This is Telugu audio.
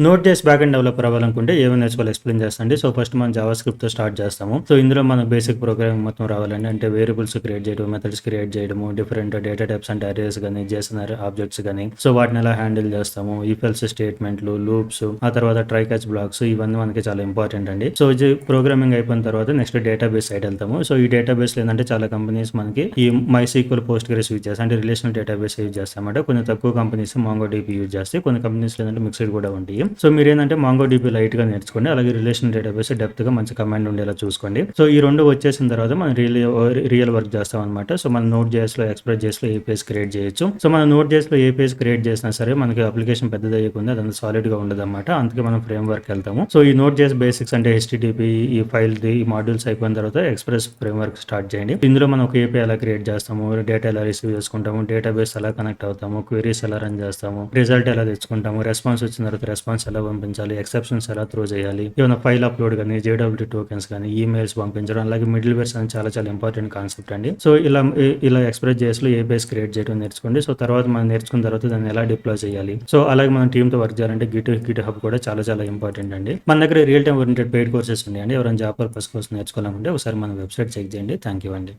నోట్ జేఎస్ బ్యాకెండ్ డెవలపర్ అవ్వాలనుకుంటే ఏమేమి నేర్చుకోవాలో ఎక్స్‌ప్లెయిన్ చేస్తా అండి. సో, ఫస్ట్ మనం జావా స్క్రిప్ట్‌తో స్టార్ట్ చేస్తాము. సో, ఇందులో మనకు బేసిక్ ప్రోగ్రామింగ్ మొత్తం రావాలండి. అంటే వేరియబుల్స్ క్రియేట్ చేయడం, మెథడ్స్ క్రియేట్ చేయడము, డిఫరెంట్ డేటా టైప్స్ అంటే అరేస్ గాని, జేసన్ ఆబ్జెక్ట్స్ గాని, సో, వాటిని ఎలా హ్యాండిల్ చేస్తాము, ఇఫ్ ఎల్స్ స్టేట్మెంట్లు, లూప్స్, ఆ తర్వాత ట్రై క్యాచ్ బ్లాక్స్ ఇవన్నీ మనకి చాలా ఇంపార్టెంట్ అండి. సో, ఇది ప్రోగ్రామింగ్ అయిపోయిన తర్వాత నెక్స్ట్ డేటాబేస్ సైడ్ వెళ్తాము. సో, ఈ డేటాబేస్‌లో ఏందంటే చాలా కంపెనీస్ మనకి ఈ మైసీక్వెల్, పోస్ట్‌గ్రెస్ యూజ్ చేస్తాయి. అంటే రిలేషనల్ డేటాబేస్ యూజ్ చేస్తామన్నమాట. కొన్ని తక్కువ కంపెనీస్ మాంగోడీబీ యూజ్ చేస్తాయి. కొన్ని కంపెనీస్‌లో ఏందంటే మిక్స్డ్ కూడా ఉంటాయి. సో, మీరేందంటే మాంగోడీబీ లైట్‌గా నేర్చుకోండి. అలాగే రిలేషనల్ డేటాబేస్ డెప్త్‌గా మంచి కమాండ్ ఉండేలా చూసుకోండి. సో, ఈ 2 వచ్చేసిన తర్వాత మనం రియల్ వర్క్ చేస్తామన్నమాట. సో, మనం నోట్ జేఎస్‌లో, ఎక్స్‌ప్రెస్ జేఎస్‌లో ఏపీఐస్ క్రియేట్ చేయొచ్చు. సో, మనం నోట్ జేఎస్‌లో ఏపీఐస్ క్రియేట్ చేసినా సరే మనకి అప్లికేషన్ పెద్దదయ్యకుండా అదంతా సాలిడ్‌గా ఉండదన్నమాట. అందుకే మనం ఫ్రేమ్ వర్క్ వెళ్తాము. సో, ఈ నోట్ జేఎస్ బేసిక్స్ అంటే హెచ్‌టిటిపి, ఈ ఫైల్‌ది, ఈ మాడ్యూల్స్ అయిపోయిన తర్వాత ఎక్స్‌ప్రెస్ ఫ్రేమ్ వర్క్ స్టార్ట్ చేయండి. ఇందులో మనం ఒక ఏపీఐ ఎలా క్రియేట్ చేస్తాము, డేటా ఎలా రిసీవ్ చేసుకుంటాము, డేటాబేస్ ఎలా కనెక్ట్ అవుతాము, క్వెరీస్ ఎలా రన్ చేస్తాము, రిజల్ట్ ఎలా తెచ్చుకుంటాము, రెస్పాన్స్ వచ్చిన తర్వాత రెస్పాన్స్ ఎలా పంపించాలి, ఎక్సెప్షన్స్ ఎలా త్రో చేయాలి, ఏమైనా ఫైల్ అప్లోడ్ కానీ, జేడబ్ల్యూ టోకెన్స్ కానీ, ఈమెయిల్స్ పంపించడం, అలాగే మిడిల్ వేర్స్ అని చాలా చాలా ఇంపార్టెంట్ కాన్సెప్ట్ అండి. సో, ఇలా ఎక్స్‌ప్రెస్ జేఎస్‌లో ఏపీఐస్ క్రియేట్ చేయడం నేర్చుకోండి. సో, తర్వాత మనం నేర్చుకున్న తర్వాత దాన్ని ఎలా డిప్లాయ్ చేయాలి. సో, అలాగే మనం టీమ్‌తో వర్క్ చేయాలంటే గిట్ హబ్ కూడా చాలా చాలా ఇంపార్టెంట్ అండి. మన దగ్గర real time oriented paid courses ఉన్నాయండి. ఎవరైనా జాబ్ పర్పస్ కోసం నేర్చుకోవాలనుకుంటే ఒకసారి మన వెబ్‌సైట్ చెక్ చేయండి. థాంక్ యూ అండి.